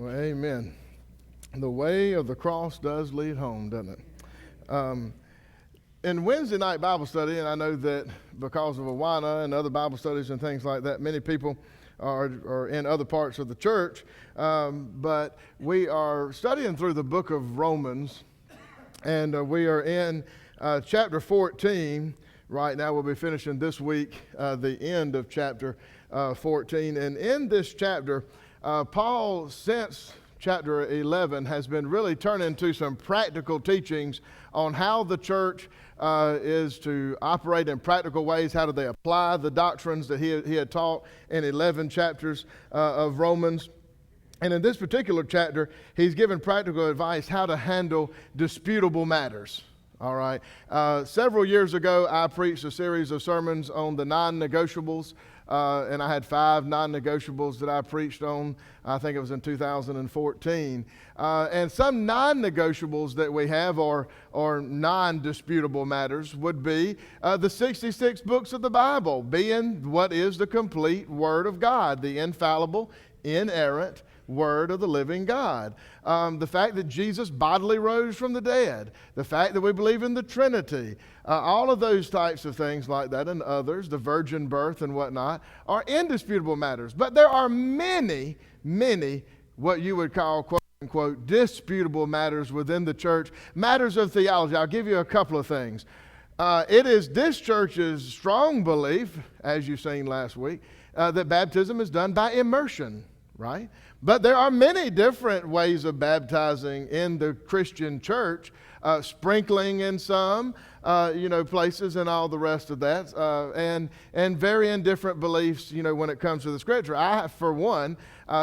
Well, amen. The way of the cross does lead home, doesn't it? In Wednesday night Bible study, and I know that because of Awana and other Bible studies and things like that, many people are in other parts of the church, but we are studying through the book of Romans, and we are in chapter 14 right now. We'll be finishing this week the end of chapter 14, and in this chapter, Paul, since chapter 11, has been really turning to some practical teachings on how the church is to operate in practical ways. How do they apply the doctrines that he had taught in 11 chapters of Romans? And in this particular chapter, he's given practical advice how to handle disputable matters. All right. Several years ago, I preached a series of sermons on the non-negotiables. And I had 5 non-negotiables that I preached on. I think it was in 2014. And some non-negotiables that we have or non-disputable matters would be the 66 books of the Bible, being what is the complete Word of God, the infallible, inerrant Word of the living God. The fact that Jesus bodily rose from the dead, the fact that we believe in the Trinity, all of those types of things like that and others, the virgin birth and whatnot, are indisputable matters. But there are many, many what you would call, quote unquote, disputable matters within the church, matters of theology. I'll give you a couple of things. It is this church's strong belief, as you've seen last week, that baptism is done by immersion, right? But there are many different ways of baptizing in the Christian church, sprinkling in some, places and all the rest of that, and varying different beliefs, when it comes to the Scripture. I, for one,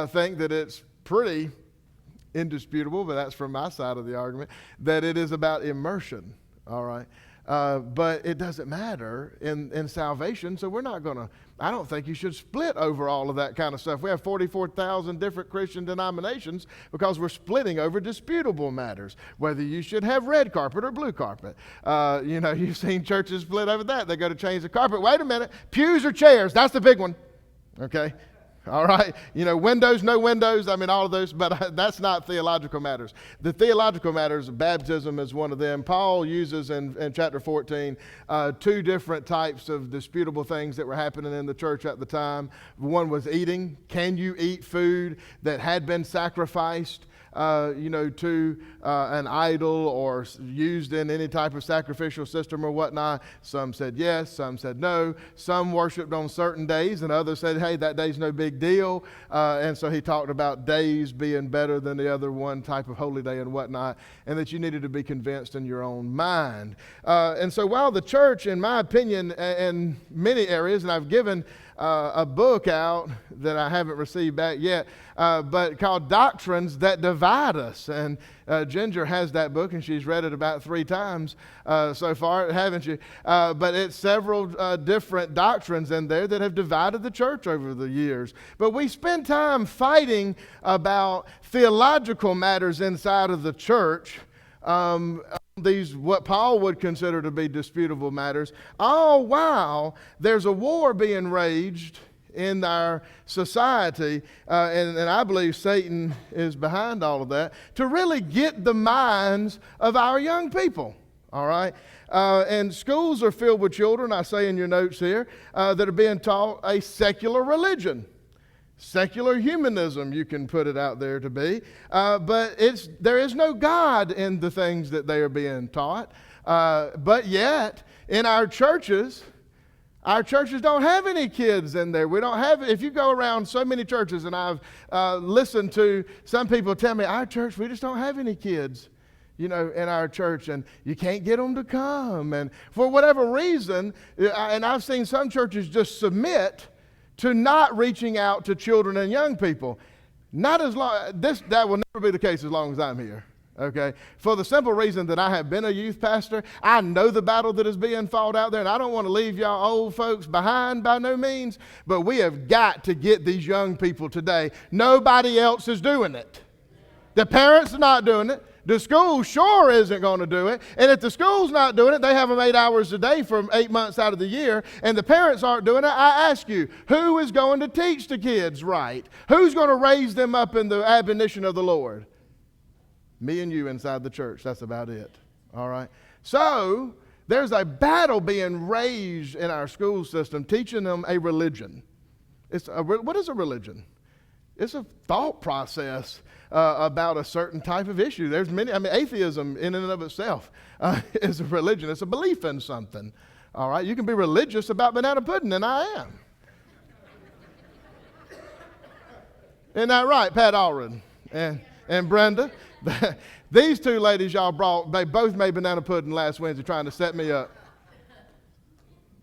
think that it's pretty indisputable, but that's from my side of the argument, that it is about immersion, all right? But it doesn't matter in salvation, so I don't think you should split over all of that kind of stuff. We have 44,000 different Christian denominations because we're splitting over disputable matters, whether you should have red carpet or blue carpet. You've seen churches split over that. They go to change the carpet. Wait a minute, pews or chairs? That's the big one, okay? All right, windows, no windows, all of those, but that's not theological matters. The theological matters, baptism is one of them. Paul uses in chapter 14 2 different types of disputable things that were happening in the church at the time. One was eating. Can you eat food that had been sacrificed to an idol or used in any type of sacrificial system or whatnot? Some said yes, some said no. Some worshiped on certain days, and others said, hey, that day's no big deal. And so he talked about days being better than the other one type of holy day and whatnot, and that you needed to be convinced in your own mind. And so while the church, in my opinion, in many areas, and I've given a book out that I haven't received back yet, but called Doctrines That Divide Us. And Ginger has that book, and she's read it about 3 times so far, haven't you? But it's several different doctrines in there that have divided the church over the years. But we spend time fighting about theological matters inside of the church, these what Paul would consider to be disputable matters, all while there's a war being waged in our society, and I believe Satan is behind all of that, to really get the minds of our young people, all right? And schools are filled with children, I say in your notes here, that are being taught a secular religion. Secular humanism, you can put it out there to be, but there is no God in the things that they are being taught. But yet, in our churches don't have any kids in there. We don't have. If you go around so many churches, and I've listened to some people tell me, our church, we just don't have any kids, in our church, and you can't get them to come, and for whatever reason, and I've seen some churches just submit to not reaching out to children and young people. Not as long, that will never be the case as long as I'm here, okay? For the simple reason that I have been a youth pastor, I know the battle that is being fought out there, and I don't want to leave y'all old folks behind by no means, but we have got to get these young people today. Nobody else is doing it. The parents are not doing it. The school sure isn't going to do it. And if the school's not doing it, they have them 8 hours a day for 8 months out of the year, and the parents aren't doing it. I ask you, who is going to teach the kids right? Who's going to raise them up in the admonition of the Lord? Me and you inside the church. That's about it. All right? So, there's a battle being raged in our school system, teaching them a religion. What is a religion? It's a thought process about a certain type of issue. There's many. Atheism in and of itself is a religion. It's a belief in something. All right, you can be religious about banana pudding, and I am. Isn't that right, Pat Allred and Brenda? These two ladies y'all brought, they both made banana pudding last Wednesday trying to set me up.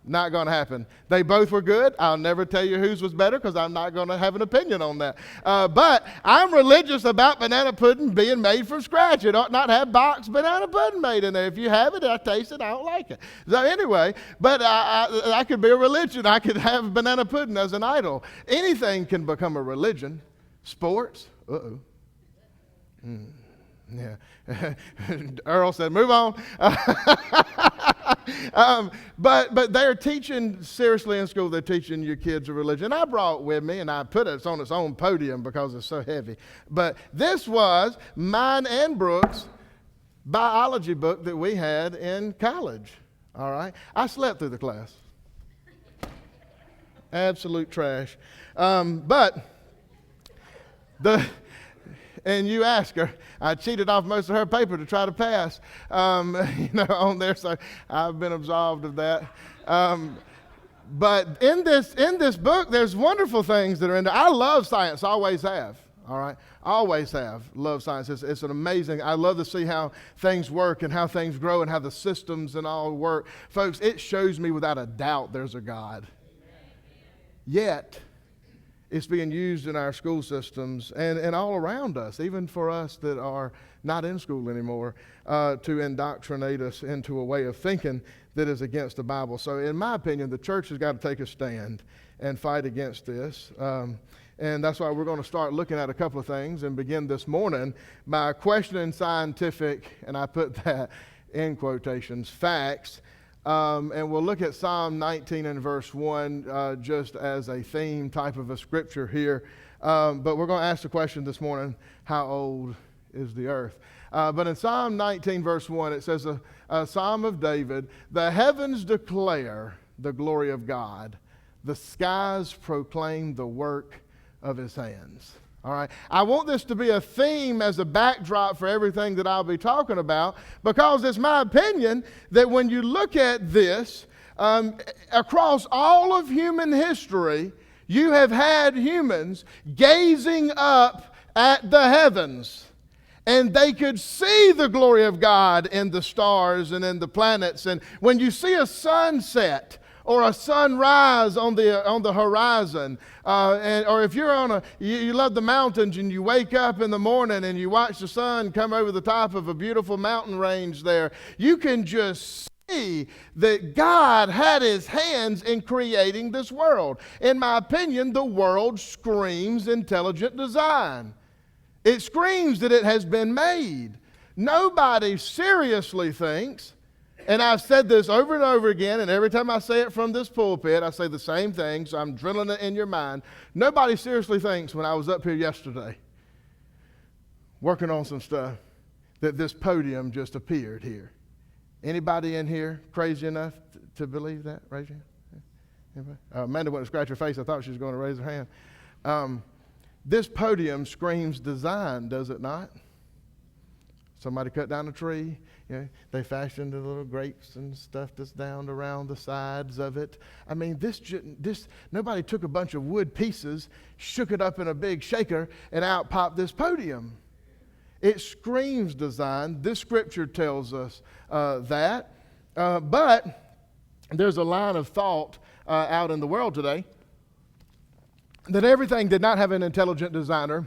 Not going to happen. They both were good. I'll never tell you whose was better because I'm not going to have an opinion on that. But I'm religious about banana pudding being made from scratch. It ought not have boxed banana pudding made in there. If you have it, I taste it, I don't like it. So anyway, but I could be a religion. I could have banana pudding as an idol. Anything can become a religion. Sports, yeah. Earl said, move on. But they're teaching, seriously in school, they're teaching your kids a religion. I brought with me, and I put it on its own podium because it's so heavy. But this was mine and Brooks' biology book that we had in college. All right? I slept through the class. Absolute trash. And you ask her, I cheated off most of her paper to try to pass, on there, so I've been absolved of that. But in this book, there's wonderful things that are in there. I love science, always have, all right? Always have loved science. It's an amazing, I love to see how things work and how things grow and how the systems and all work. Folks, it shows me without a doubt there's a God. Yet, it's being used in our school systems and all around us, even for us that are not in school anymore, to indoctrinate us into a way of thinking that is against the Bible. So in my opinion, the church has got to take a stand and fight against this. And that's why we're going to start looking at a couple of things and begin this morning by questioning scientific, and I put that in quotations, facts. And we'll look at Psalm 19 and verse 1 just as a theme type of a scripture here. But we're going to ask the question this morning, how old is the earth? But in Psalm 19 verse 1, it says, a Psalm of David, the heavens declare the glory of God. The skies proclaim the work of his hands. All right. I want this to be a theme as a backdrop for everything that I'll be talking about, because it's my opinion that when you look at this, across all of human history, you have had humans gazing up at the heavens, and they could see the glory of God in the stars and in the planets. And when you see a sunset or a sunrise on the horizon, or if you're you love the mountains and you wake up in the morning and you watch the sun come over the top of a beautiful mountain range there, you can just see that God had his hands in creating this world. In my opinion, the world screams intelligent design. It screams that it has been made. Nobody seriously thinks, and I've said this over and over again, and every time I say it from this pulpit, I say the same thing, so I'm drilling it in your mind. Nobody seriously thinks when I was up here yesterday, working on some stuff, that this podium just appeared here. Anybody in here crazy enough to believe that? Raise your hand. Amanda went to scratch her face. I thought she was going to raise her hand. This podium screams design, does it not? Somebody cut down a tree. They fashioned the little grapes and stuff that's down around the sides of it. I mean, this nobody took a bunch of wood pieces, shook it up in a big shaker, and out popped this podium. It screams design. This scripture tells us that. But there's a line of thought out in the world today that everything did not have an intelligent designer,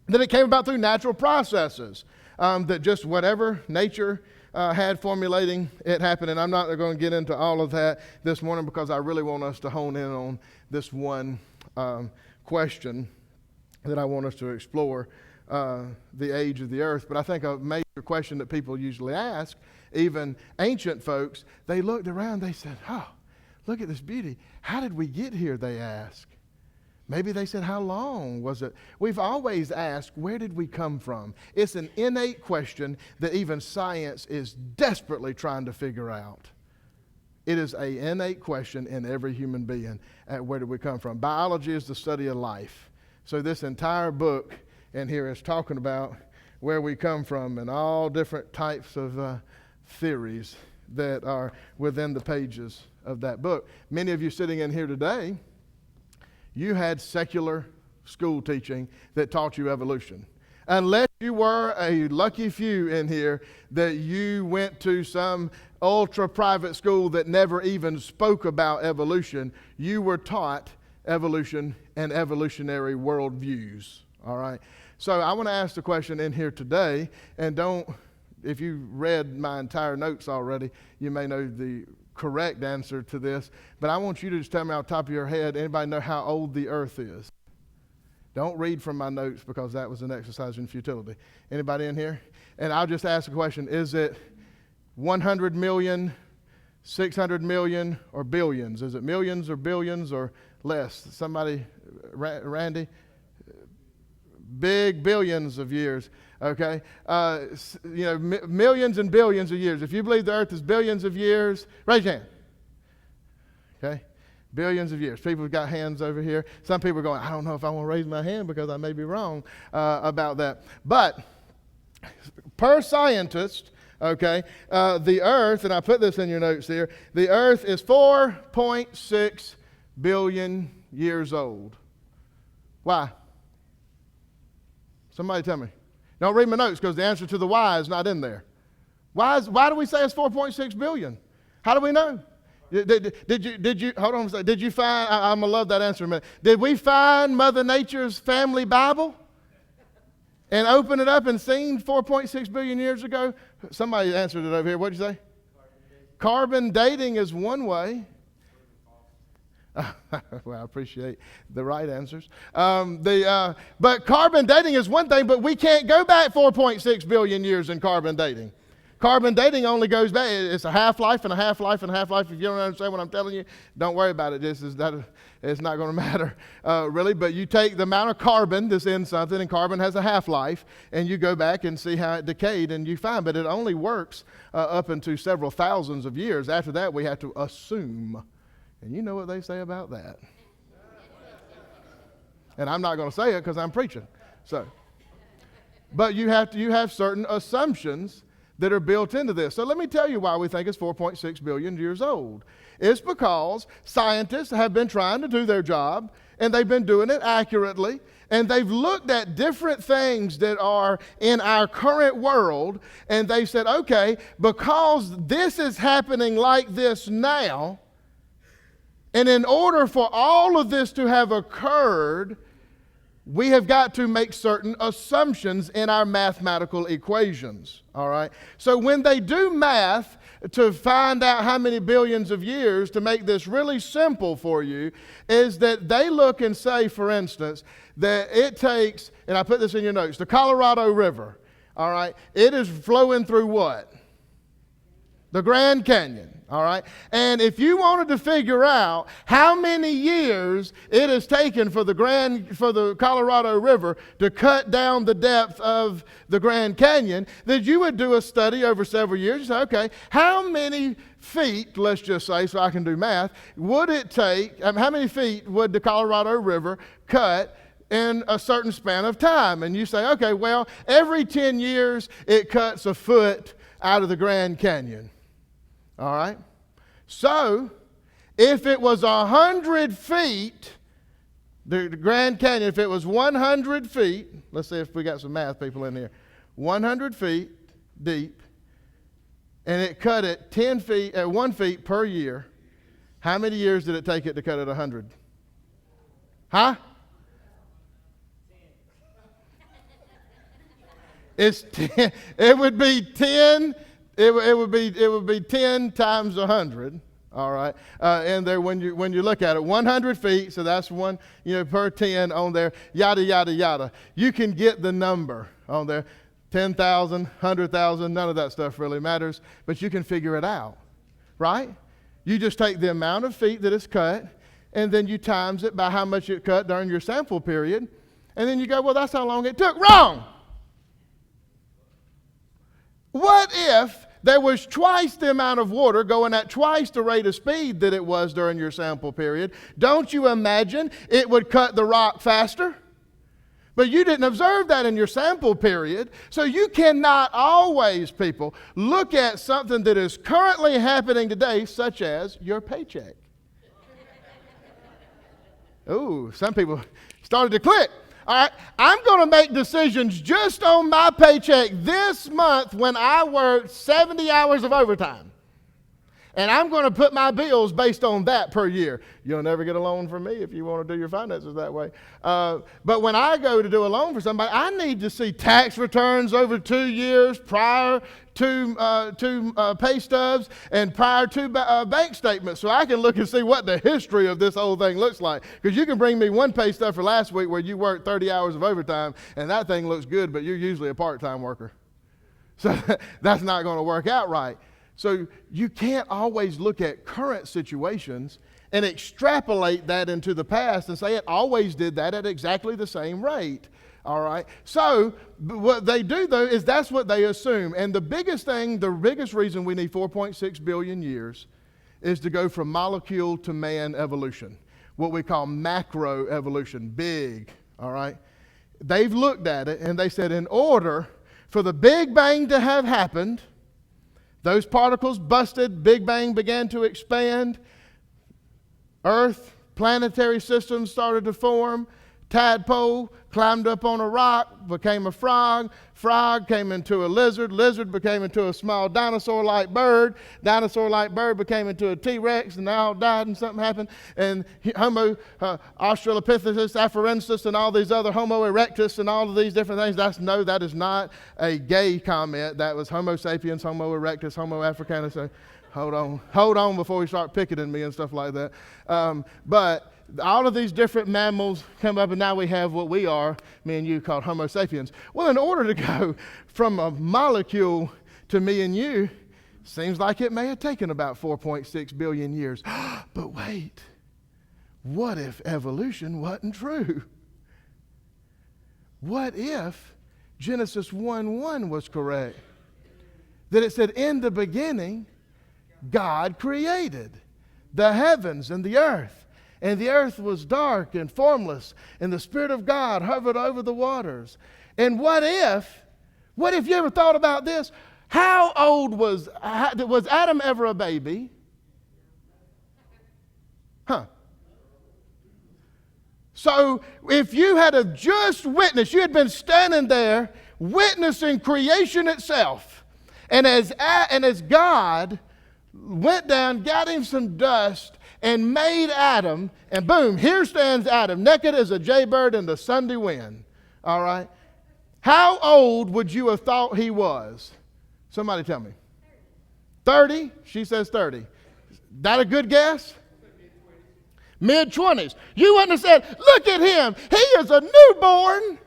that it came about through natural processes, that just whatever nature had formulating it happened. And I'm not going to get into all of that this morning because I really want us to hone in on this one question. that I want us to explore the age of the earth. But I think a major question that people usually ask, even ancient folks, they looked around, they said, oh, look at this beauty. How did we get here, they ask. Maybe they said, how long was it? We've always asked, where did we come from? It's an innate question that even science is desperately trying to figure out. It is an innate question in every human being, where did we come from? Biology is the study of life. So this entire book in here is talking about where we come from and all different types of theories that are within the pages of that book. Many of you sitting in here today, you had secular school teaching that taught you evolution. Unless you were a lucky few in here that you went to some ultra private school that never even spoke about evolution, you were taught evolution and evolutionary worldviews. All right. So I want to ask the question in here today, and if you read my entire notes already, you may know the correct answer to this, but I want you to just tell me off the top of your head, anybody know how old the earth is? Don't read from my notes because that was an exercise in futility. Anybody in here? And I'll just ask the question, is it 100 million, 600 million, or billions? Is it millions or billions or less? Somebody, Randy? Big billions of years, okay? Millions and billions of years. If you believe the earth is billions of years, raise your hand. Okay? Billions of years. People have got hands over here. Some people are going, I don't know if I want to raise my hand because I may be wrong about that. But per scientist, okay, the earth, and I put this in your notes here, the earth is 4.6 billion years old. Why? Somebody tell me. Don't read my notes because the answer to the why is not in there. Why do we say it's 4.6 billion? How do we know? Did you hold on a second. Did you find, I'm going to love that answer in a minute. Did we find Mother Nature's family Bible and open it up and seen 4.6 billion years ago? Somebody answered it over here. What did you say? Carbon dating is one way. Well, I appreciate the right answers. But carbon dating is one thing, but we can't go back 4.6 billion years in carbon dating. Carbon dating only goes back, it's a half-life and a half-life and a half-life. If you don't understand what I'm telling you, don't worry about it. It's not going to matter, really. But you take the amount of carbon that's in something, and carbon has a half-life, and you go back and see how it decayed, and you find, but it only works up into several thousands of years. After that, we have to assume. And you know what they say about that. And I'm not going to say it because I'm preaching. But you have certain assumptions that are built into this. So let me tell you why we think it's 4.6 billion years old. It's because scientists have been trying to do their job, and they've been doing it accurately, and they've looked at different things that are in our current world, and they said, okay, because this is happening like this now, and in order for all of this to have occurred, we have got to make certain assumptions in our mathematical equations, all right? So when they do math to find out how many billions of years, to make this really simple for you, is that they look and say, for instance, that it takes, and I put this in your notes, the Colorado River, all right? It is flowing through what? The Grand Canyon. All right? And if you wanted to figure out how many years it has taken for the Colorado River to cut down the depth of the Grand Canyon, then you would do a study over several years. You say, okay, how many feet, let's just say, so I can do math, would it take, how many feet would the Colorado River cut in a certain span of time? And you say, okay, well, every 10 years it cuts a foot out of the Grand Canyon. All right? So, if it was 100 feet, the Grand Canyon, if it was 100 feet, let's see if we got some math people in here, 100 feet deep, and it cut it 10 feet, at 1 feet per year, how many years did it take it to cut it 100? Huh? It's 10, it would be 10. It would be 10 times 100, All right, and there when you look at it, 100 feet, so that's one, per 10 on there, yada yada yada. You can get the number on there, 10,000, 100,000. None of that stuff really matters, but you can figure it out, right? You just take the amount of feet that is cut, and then you times it by how much it cut during your sample period, and then you go, well, that's how long it took. Wrong. What if there was twice the amount of water going at twice the rate of speed that it was during your sample period? Don't you imagine it would cut the rock faster? But you didn't observe that in your sample period. So you cannot always, people, look at something that is currently happening today, such as your paycheck. Ooh, some people started to click. All right, I'm going to make decisions just on my paycheck this month when I worked 70 hours of overtime. And I'm going to put my bills based on that per year. You'll never get a loan from me if you want to do your finances that way. But when I go to do a loan for somebody, I need to see tax returns over 2 years prior to pay stubs and prior to bank statements, so I can look and see what the history of this whole thing looks like. Because you can bring me one pay stub for last week where you worked 30 hours of overtime, and that thing looks good, but you're usually a part-time worker. So that's not going to work out right. So you can't always look at current situations and extrapolate that into the past and say it always did that at exactly the same rate. All right. So what they do, though, is that's what they assume. And the biggest reason we need 4.6 billion years is to go from molecule to man evolution, what we call macro evolution, big. All right. They've looked at it and they said in order for the Big Bang to have happened, those particles busted, Big Bang began to expand, Earth, planetary systems started to form, tadpole climbed up on a rock, became a frog, frog came into a lizard, lizard became into a small dinosaur-like bird became into a T-Rex, and they all died and something happened, and Homo Australopithecus afarensis and all these other Homo erectus and all of these different things. That is not a gay comment. That was Homo sapiens, Homo erectus, Homo africanus. Hold on before we start picketing me and stuff like that. But all of these different mammals come up, and now we have what we are, me and you, called Homo sapiens. Well, in order to go from a molecule to me and you, seems like it may have taken about 4.6 billion years. But wait, what if evolution wasn't true? What if Genesis 1:1 was correct? That it said, in the beginning, God created the heavens and the earth. And the earth was dark and formless, and the Spirit of God hovered over the waters. And what if you ever thought about this? How old was Adam ever a baby? Huh. So if you had have just witnessed, you had been standing there witnessing creation itself, and as God went down, got him some dust, and made Adam, and boom, here stands Adam, naked as a jaybird in the Sunday wind. All right? How old would you have thought he was? Somebody tell me. 30? She says 30. That a good guess? Mid-20s. You wouldn't have said, look at him. He is a newborn.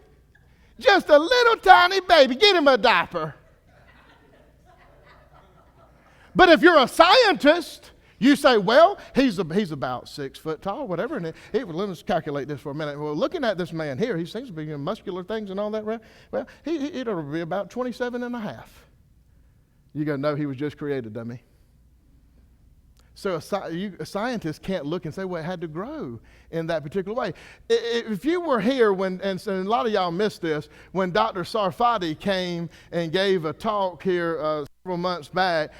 Just a little tiny baby. Get him a diaper. But if you're a scientist, you say, well, he's about 6 foot tall, whatever. And let us calculate this for a minute. Well, looking at this man here, he seems to be in muscular things and all that. Right? Well, it'll be about 27 and a half. You go, no, he was just created, dummy. So a scientist can't look and say, well, it had to grow in that particular way. If you were here and a lot of y'all missed this, when Dr. Sarfati came and gave a talk here several months back,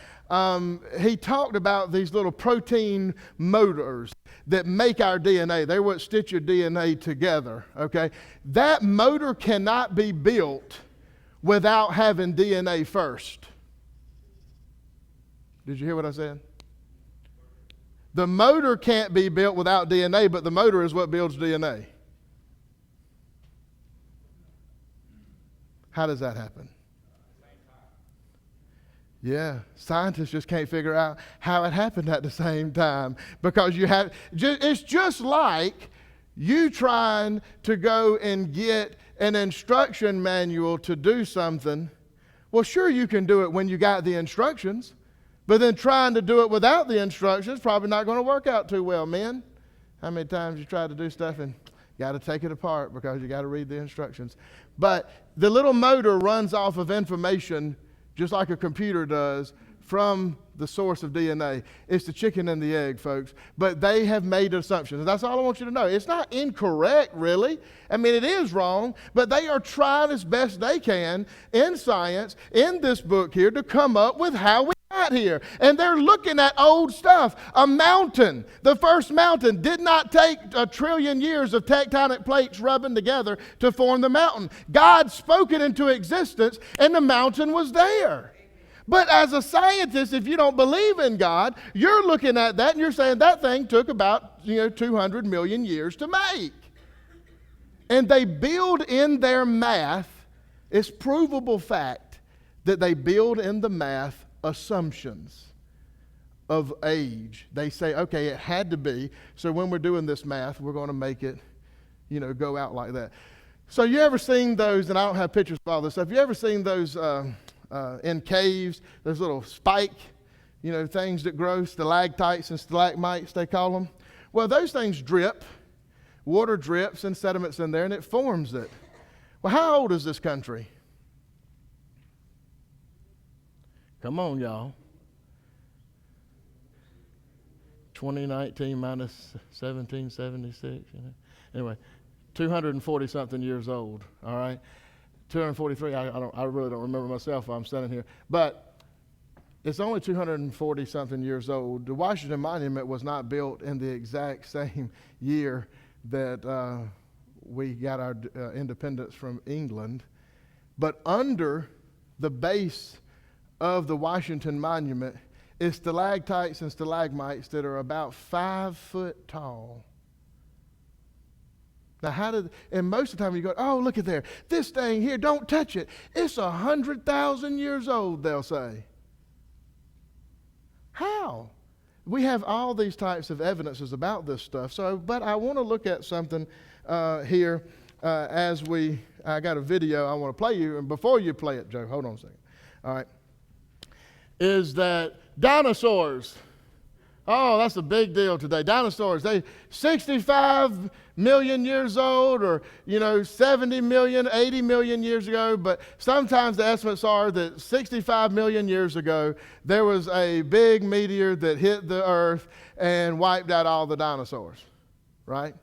he talked about these little protein motors that make our DNA. They're what stitch your DNA together, okay? That motor cannot be built without having DNA first. Did you hear what I said? The motor can't be built without DNA, but the motor is what builds DNA. How does that happen? Yeah, scientists just can't figure out how it happened at the same time, because it's just like you trying to go and get an instruction manual to do something. Well, sure, you can do it when you got the instructions, but then trying to do it without the instructions probably not going to work out too well, men. How many times you try to do stuff and you got to take it apart because you got to read the instructions? But the little motor runs off of information just like a computer does from the source of DNA. It's the chicken and the egg, folks. But they have made assumptions. That's all I want you to know. It's not incorrect, really. I mean, it is wrong, but they are trying as best they can in science, in this book here, to come up with how we got here. And they're looking at old stuff. A mountain, the first mountain, did not take 1 trillion years of tectonic plates rubbing together to form the mountain. God spoke it into existence, and the mountain was there. But as a scientist, if you don't believe in God, you're looking at that and you're saying that thing took about 200 million years to make. And they build in their math, it's provable fact that they build in the math assumptions of age. They say, okay, it had to be, so when we're doing this math, we're going to make it, go out like that. So you ever seen those, and I don't have pictures of all this stuff, you ever seen those in caves, those little spike, things that grow, stalactites and stalagmites, they call them? Well, those things drip. Water drips and sediments in there, and it forms it. Well, how old is this country? Come on, y'all. 2019 minus 1776. Anyway, 240-something years old, all right? 243, I really don't remember myself while I'm standing here. But it's only 240-something years old. The Washington Monument was not built in the exact same year that we got our independence from England. But under the base of the Washington Monument is stalactites and stalagmites that are about 5 foot tall. Now, and most of the time you go, oh, look at there. This thing here, don't touch it. It's 100,000 years old, they'll say. How? We have all these types of evidences about this stuff. But I want to look at something here I got a video I want to play you. And before you play it, Joe, hold on a second. All right. Is that dinosaurs. Oh, that's a big deal today. Dinosaurs, they 65 million years old, or 70 million, 80 million years ago, but sometimes the estimates are that 65 million years ago there was a big meteor that hit the earth and wiped out all the dinosaurs, right?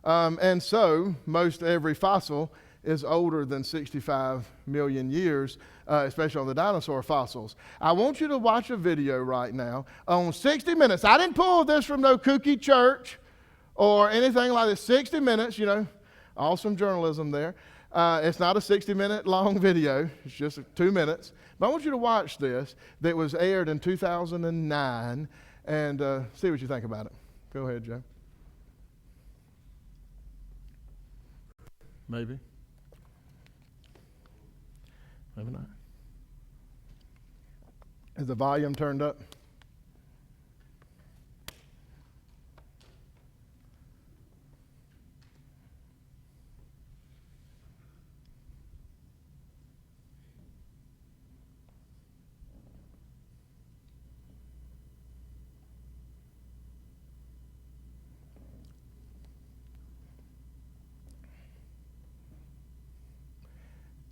And so most every fossil is older than 65 million years, especially on the dinosaur fossils. I want you to watch a video right now on 60 Minutes. I didn't pull this from no kooky church or anything like this. 60 Minutes, awesome journalism there. It's not a 60-minute long video. It's just 2 minutes. But I want you to watch this that was aired in 2009 and see what you think about it. Go ahead, Joe. Maybe. Maybe not. Is the volume turned up?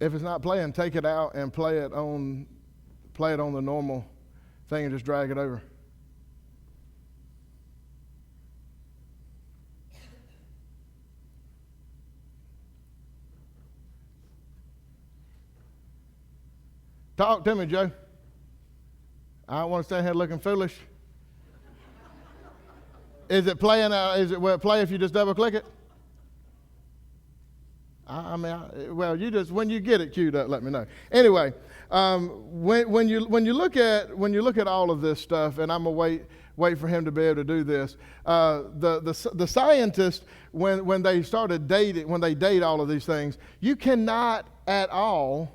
If it's not playing, take it out and play it on the normal thing and just drag it over. Talk to me, Joe. I don't want to stand here looking foolish. Is it playing? Will it play if you just double click it? When you get it queued up, let me know. Anyway, when you look at all of this stuff, and I'm gonna wait for him to be able to do this. The scientists, when they started dating, when they date all of these things, you cannot at all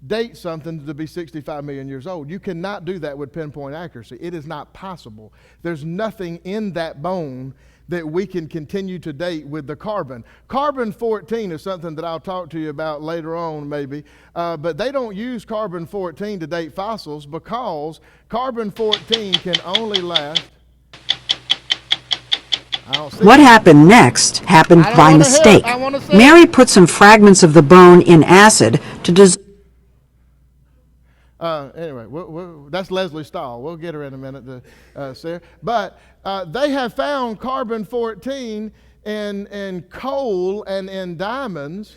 date something to be 65 million years old. You cannot do that with pinpoint accuracy. It is not possible. There's nothing in that bone that we can continue to date with the carbon. Carbon-14 is something that I'll talk to you about later on maybe, but they don't use carbon-14 to date fossils because carbon-14 can only last... What happened next happened by mistake. Mary put some fragments of the bone in acid to anyway, that's Leslie Stahl. We'll get her in a minute, Sarah. But they have found carbon-14 in coal and in diamonds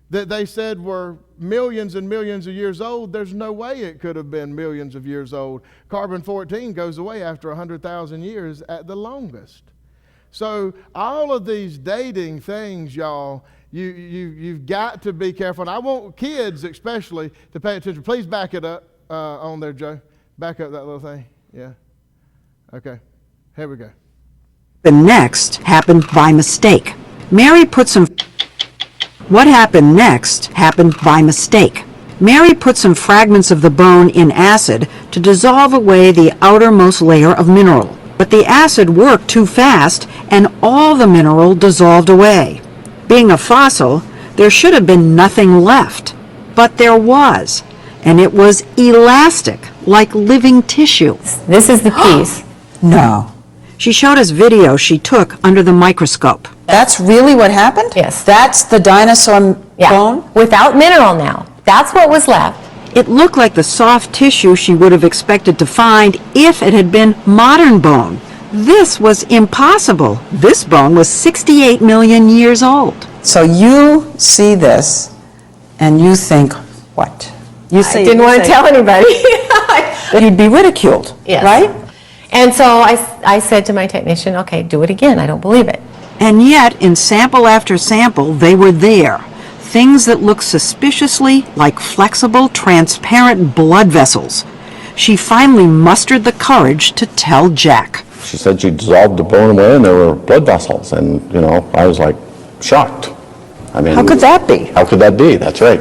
that they said were millions and millions of years old. There's no way it could have been millions of years old. Carbon-14 goes away after 100,000 years at the longest. So all of these dating things, y'all, you've got to be careful. And I want kids especially to pay attention. Please back it up on there, Joe. Back up that little thing. Yeah. Okay. Here we go. The next happened by mistake. Mary put some... What happened next happened by mistake. Mary put some fragments of the bone in acid to dissolve away the outermost layer of mineral. But the acid worked too fast and all the mineral dissolved away. Being a fossil, there should have been nothing left. But there was. And it was elastic, like living tissue. This is the piece. No. She showed us video she took under the microscope. That's really what happened? Yes. That's the dinosaur bone? Without mineral now. That's what was left. It looked like the soft tissue she would have expected to find if it had been modern bone. This was impossible. This bone was 68 million years old. So you see this and you think, what? You I didn't want to tell anybody. that you'd be ridiculed, Yes. right? And so I said to my technician, okay, do it again. I don't believe it. And yet, in sample after sample, they were there. Things that looked suspiciously like flexible, transparent blood vessels. She finally mustered the courage to tell Jack. She said she dissolved the bone away and there were blood vessels. And, I was like shocked. I mean, How could that be? How could that be? That's right.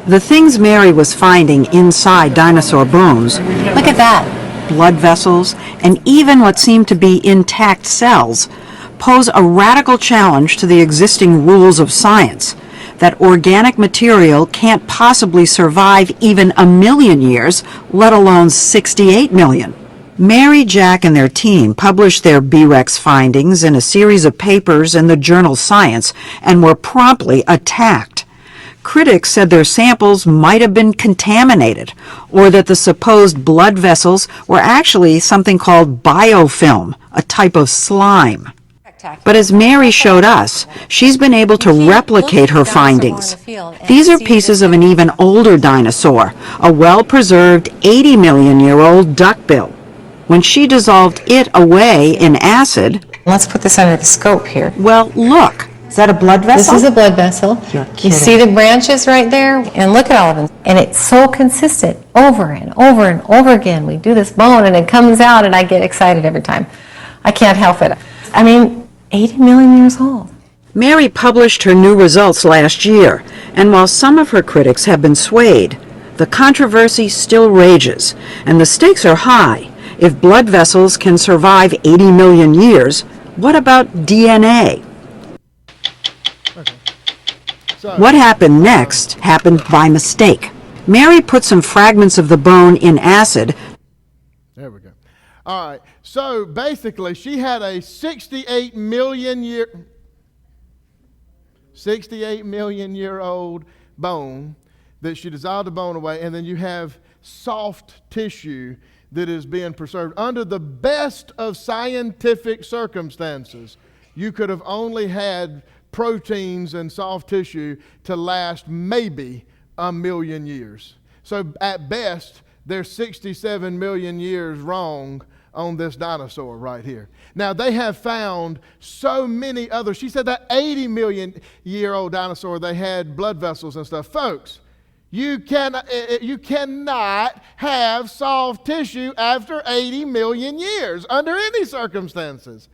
The things Mary was finding inside dinosaur bones, Look at that. blood vessels, and even what seemed to be intact cells, pose a radical challenge to the existing rules of science. That organic material can't possibly survive even 1 million years, let alone 68 million. Mary, Jack, and their team published their B-Rex findings in a series of papers in the journal Science and were promptly attacked. Critics said their samples might have been contaminated, or that the supposed blood vessels were actually something called biofilm, a type of slime. But as Mary showed us, she's been able to replicate her findings. These are pieces of an even older dinosaur, a well-preserved 80 million year old duckbill. When she dissolved it away in acid... Let's put this under the scope here. Well, look. Is that a blood vessel? This is a blood vessel. You're You see the branches right there? And look at all of them. And it's so consistent over and over and over again. We do this bone and it comes out and I get excited every time. I can't help it. I mean, 80 million years old. Mary published her new results last year, and while some of her critics have been swayed, the controversy still rages, and the stakes are high. If blood vessels can survive 80 million years, what about DNA? What happened next happened by mistake. Mary put some fragments of the bone in acid. There we go. All right. So basically, she had a 68 million year old bone that she dissolved the bone away, and then you have soft tissue that is being preserved. Under the best of scientific circumstances, you could have only had proteins and soft tissue to last maybe 1 million years. So at best, they're 67 million years wrong on this dinosaur right here. Now, they have found so many others. She said that 80 million year old dinosaur, they had blood vessels and stuff. Folks, you cannot have soft tissue after 80 million years under any circumstances.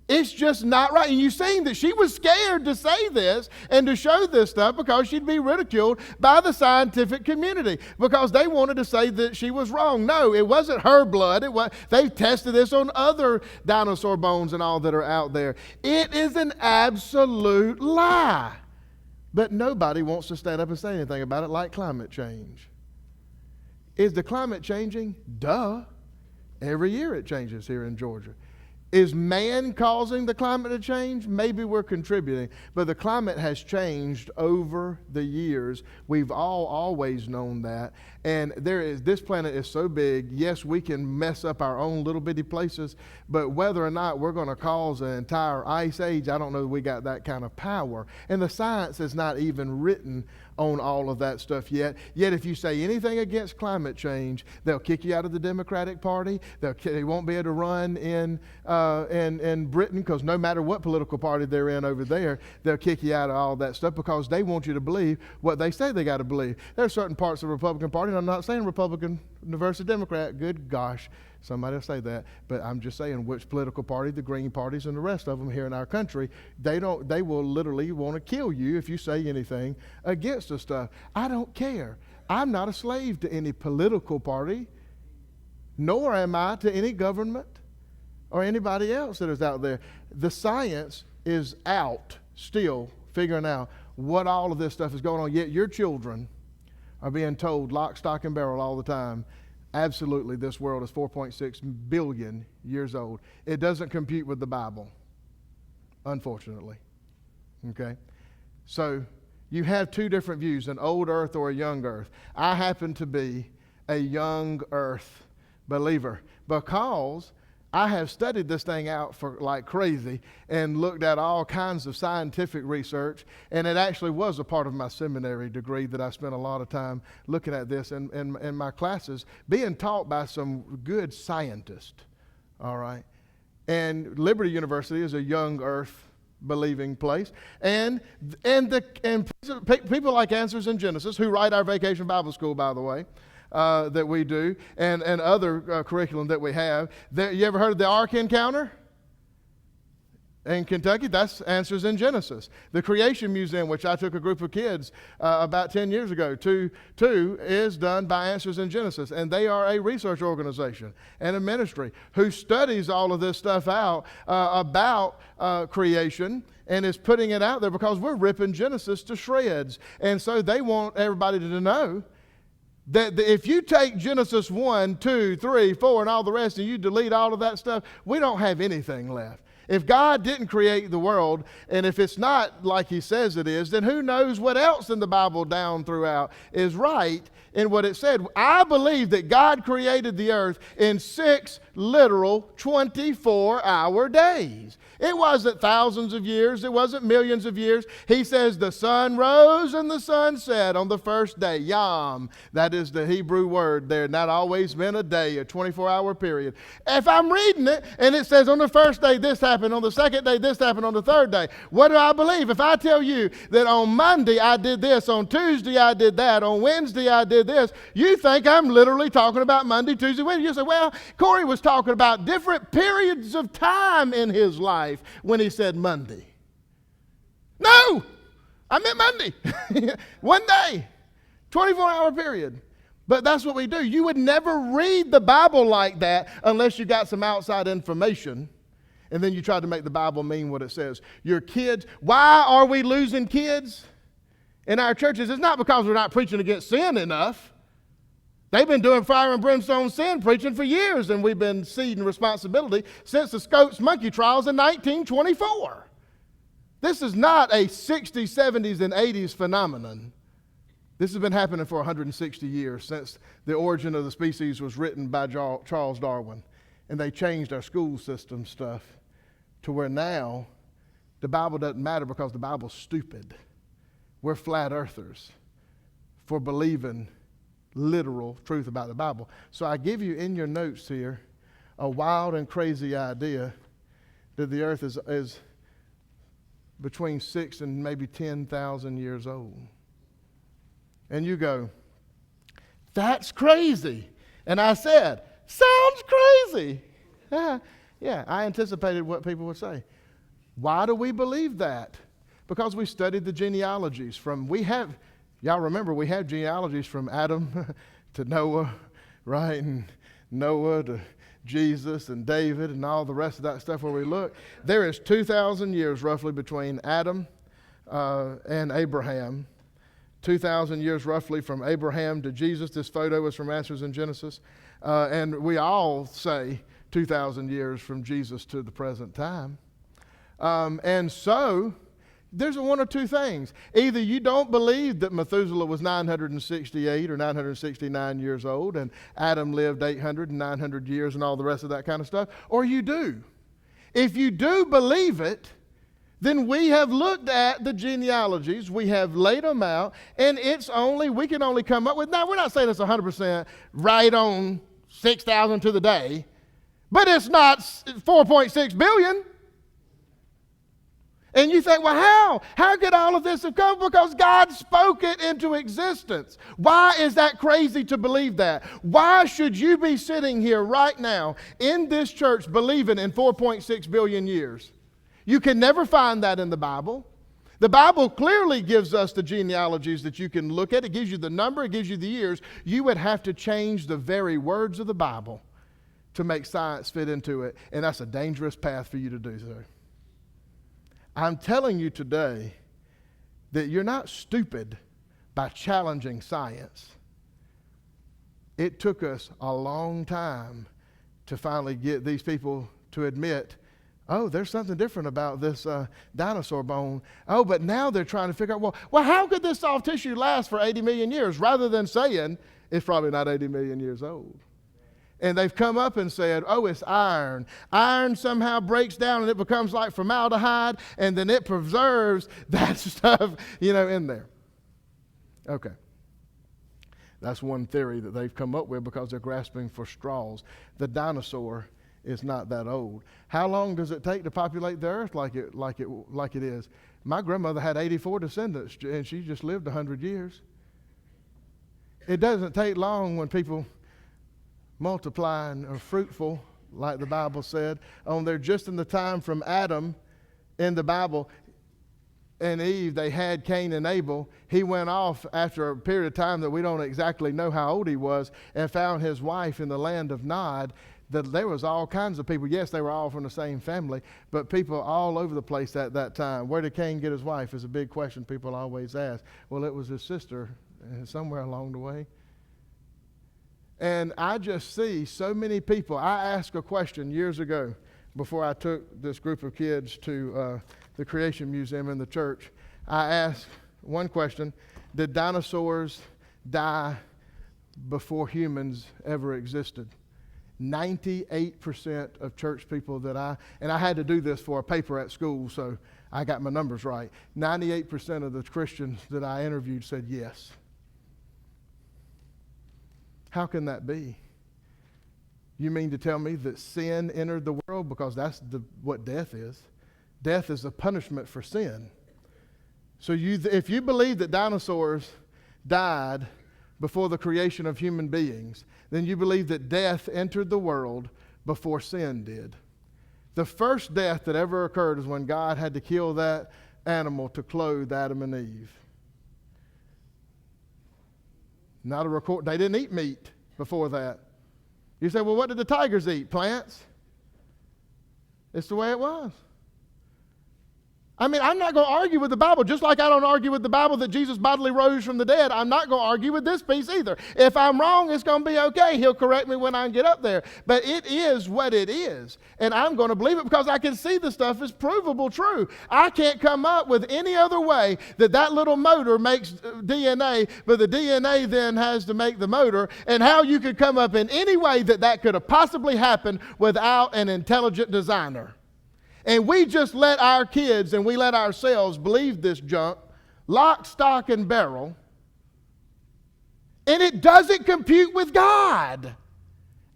It's just not right. And you've seen that she was scared to say this and to show this stuff because she'd be ridiculed by the scientific community because they wanted to say that she was wrong. No, it wasn't her blood. They've tested this on other dinosaur bones and all that are out there. It is an absolute lie. But nobody wants to stand up and say anything about it, like climate change. Is the climate changing? Duh. Every year it changes here in Georgia. Is man causing the climate to change? Maybe we're contributing, but the climate has changed over the years. We've always known that. And this planet is so big, yes, we can mess up our own little bitty places, but whether or not we're going to cause an entire ice age, I don't know that we got that kind of power. And the science is not even written on all of that stuff yet. Yet if you say anything against climate change, they'll kick you out of the Democratic Party. They won't be able to run in Britain because no matter what political party they're in over there, they'll kick you out of all that stuff because they want you to believe what they say they got to believe. There are certain parts of the Republican Party, and I'm not saying Republican versus Democrat, good gosh, somebody will say that, but I'm just saying which political party, the Green parties and the rest of them here in our country, they will literally want to kill you if you say anything against the stuff. I don't care. I'm not a slave to any political party, nor am I to any government or anybody else that is out there. The science is out still figuring out what all of this stuff is going on, yet your children are being told lock, stock, and barrel all the time, absolutely, this world is 4.6 billion years old. It doesn't compute with the Bible, unfortunately. Okay? So you have two different views, an old earth or a young earth. I happen to be a young earth believer because I have studied this thing out for like crazy and looked at all kinds of scientific research, and it actually was a part of my seminary degree that I spent a lot of time looking at this in my classes, being taught by some good scientists, all right? And Liberty University is a young earth believing place, and people like Answers in Genesis, who write our Vacation Bible School, by the way, that we do, and other curriculum that we have. You ever heard of the Ark Encounter in Kentucky? That's Answers in Genesis. The Creation Museum, which I took a group of kids about 10 years ago to, is done by Answers in Genesis, and they are a research organization and a ministry who studies all of this stuff out about creation and is putting it out there because we're ripping Genesis to shreds. And so they want everybody to know that if you take Genesis 1, 2, 3, 4, and all the rest, and you delete all of that stuff, we don't have anything left. If God didn't create the world, and if it's not like he says it is, then who knows what else in the Bible down throughout is right in what it said. I believe that God created the earth in 6 literal 24-hour days. It wasn't thousands of years. It wasn't millions of years. He says the sun rose and the sun set on the first day. Yom. That is the Hebrew word there. And that always meant a day, a 24-hour period. If I'm reading it and it says on the first day this happened, on the second day this happened, on the third day, what do I believe? If I tell you that on Monday I did this, on Tuesday I did that, on Wednesday I did this, you think I'm literally talking about Monday, Tuesday, Wednesday. You say, well, Corey was talking about different periods of time in his life when he said Monday. No, I meant Monday. One day, 24-hour period. But that's what we do. You would never read the Bible like that unless you got some outside information, and then you try to make the Bible mean what it says. Your kids, why are we losing kids in our churches? It's not because we're not preaching against sin enough. They've been doing fire and brimstone sin preaching for years, and we've been ceding responsibility since the Scopes monkey trials in 1924. This is not a 60s, 70s, and 80s phenomenon. This has been happening for 160 years since the origin of the species was written by Charles Darwin. And they changed our school system stuff to where now the Bible doesn't matter because the Bible's stupid. We're flat earthers for believing literal truth about the Bible. So I give you in your notes here a wild and crazy idea that the earth is between 6 and maybe 10,000 years old. And you go, that's crazy. And I said, sounds crazy. Yeah, I anticipated what people would say. Why do we believe that? Because we studied the genealogies y'all remember we have genealogies from Adam to Noah, right? And Noah to Jesus and David and all the rest of that stuff where we look. There is 2,000 years roughly between Adam and Abraham. 2,000 years roughly from Abraham to Jesus. This photo is from Answers in Genesis. And we all say 2,000 years from Jesus to the present time. And so there's one or two things. Either you don't believe that Methuselah was 968 or 969 years old and Adam lived 800 and 900 years and all the rest of that kind of stuff, or you do. If you do believe it, then we have looked at the genealogies, we have laid them out, and we can only come up with, now we're not saying it's 100% right on 6,000 to the day, but it's not 4.6 billion. And you think, well, how? How could all of this have come? Because God spoke it into existence. Why is that crazy to believe that? Why should you be sitting here right now in this church believing in 4.6 billion years? You can never find that in the Bible. The Bible clearly gives us the genealogies that you can look at. It gives you the number, it gives you the years. You would have to change the very words of the Bible to make science fit into it. And that's a dangerous path for you to do so. I'm telling you today that you're not stupid by challenging science. It took us a long time to finally get these people to admit, oh, there's something different about this dinosaur bone. Oh, but now they're trying to figure out, well, how could this soft tissue last for 80 million years? Rather than saying, it's probably not 80 million years old. And they've come up and said, oh, it's iron. Iron somehow breaks down and it becomes like formaldehyde, and then it preserves that stuff, in there. Okay. That's one theory that they've come up with because they're grasping for straws. The dinosaur is not that old. How long does it take to populate the earth like it is? My grandmother had 84 descendants, and she just lived 100 years. It doesn't take long when people multiply and are fruitful, like the Bible said. Just in the time from Adam in the Bible and Eve, they had Cain and Abel. He went off after a period of time that we don't exactly know how old he was, and found his wife in the land of Nod. That there was all kinds of people. Yes, they were all from the same family, but people all over the place at that time. Where did Cain get his wife is a big question people always ask. Well, it was his sister somewhere along the way. And I just see so many people. I asked a question years ago before I took this group of kids to the Creation Museum in the church. I asked one question: did dinosaurs die before humans ever existed? 98% of church people and I had to do this for a paper at school, so I got my numbers right. 98% of the Christians that I interviewed said yes. How can that be? You mean to tell me that sin entered the world? Because that's what death is. Death is a punishment for sin. So if you believe that dinosaurs died before the creation of human beings, then you believe that death entered the world before sin did. The first death that ever occurred is when God had to kill that animal to clothe Adam and Eve. Not a record. They didn't eat meat before that. You say, well, what did the tigers eat? Plants? It's the way it was. I mean, I'm not going to argue with the Bible. Just like I don't argue with the Bible that Jesus bodily rose from the dead, I'm not going to argue with this piece either. If I'm wrong, it's going to be okay. He'll correct me when I get up there. But it is what it is. And I'm going to believe it because I can see the stuff is provable true. I can't come up with any other way that little motor makes DNA, but the DNA then has to make the motor, and how you could come up in any way that could have possibly happened without an intelligent designer. And we just let our kids and we let ourselves believe this junk, lock, stock, and barrel, and it doesn't compute with God.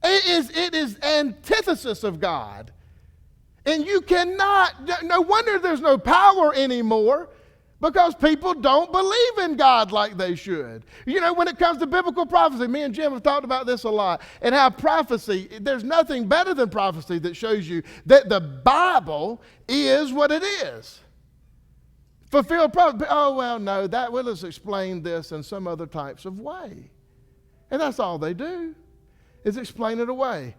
It is antithesis of God. And you cannot, no wonder there's no power anymore, Because people don't believe in God like they should. You know, when it comes to biblical prophecy, me and Jim have talked about this a lot, and how prophecy, there's nothing better than prophecy that shows you that the Bible is what it is. Fulfilled prophecy. Oh, well, no, that will us explain this in some other types of way. And that's all they do, is explain it away.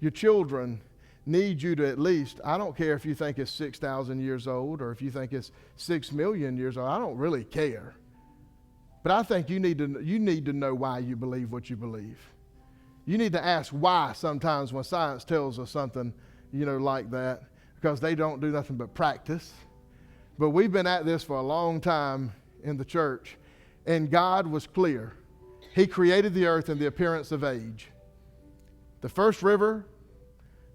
Your children need you to at least, I don't care if you think it's 6,000 years old or if you think it's 6 million years old, I don't really care. But I think you need to know why you believe what you believe. You need to ask why sometimes when science tells us something, you know, like that, because they don't do nothing but practice. But we've been at this for a long time in the church, and God was clear. He created the earth in the appearance of age. The first river,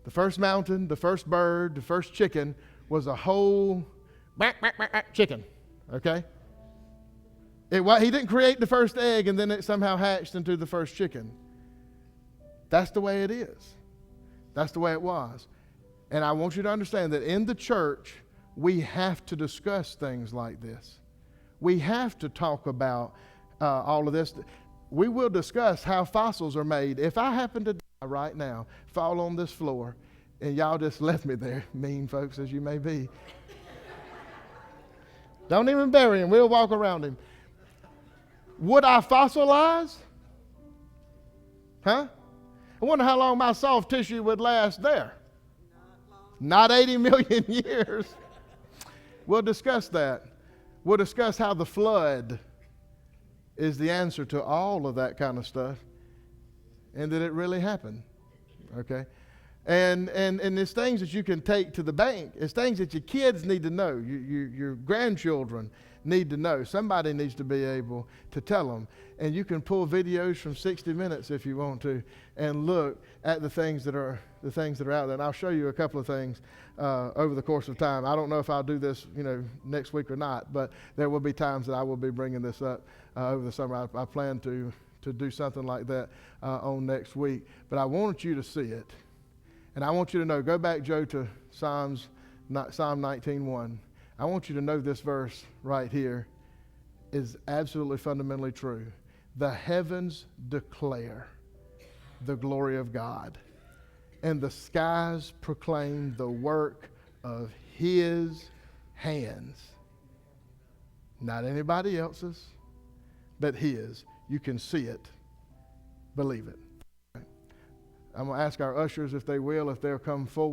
the first mountain, the first bird, the first chicken was a whole chicken, okay? He didn't create the first egg and then it somehow hatched into the first chicken. That's the way it is. That's the way it was. And I want you to understand that in the church, we have to discuss things like this. We have to talk about all of this. We will discuss how fossils are made. If I happen to right now, fall on this floor, and y'all just left me there, mean folks as you may be. Don't even bury him, we'll walk around him. Would I fossilize? Huh? I wonder how long my soft tissue would last there. Not 80 million years. We'll discuss that. We'll discuss how the flood is the answer to all of that kind of stuff. And that it really happened, okay? And it's things that you can take to the bank. It's things that your kids need to know. Your grandchildren need to know. Somebody needs to be able to tell them. And you can pull videos from 60 Minutes if you want to, and look at the things that are out there. And I'll show you a couple of things over the course of time. I don't know if I'll do this, you know, next week or not, but there will be times that I will be bringing this up over the summer. I plan to do something like that on next week. But I want you to see it. And I want you to know, go back, Joe, to Psalm 19:1. I want you to know this verse right here is absolutely fundamentally true. The heavens declare the glory of God, and the skies proclaim the work of His hands. Not anybody else's, but His. You can see it, believe it. I'm going to ask our ushers if they will, if they'll come forward.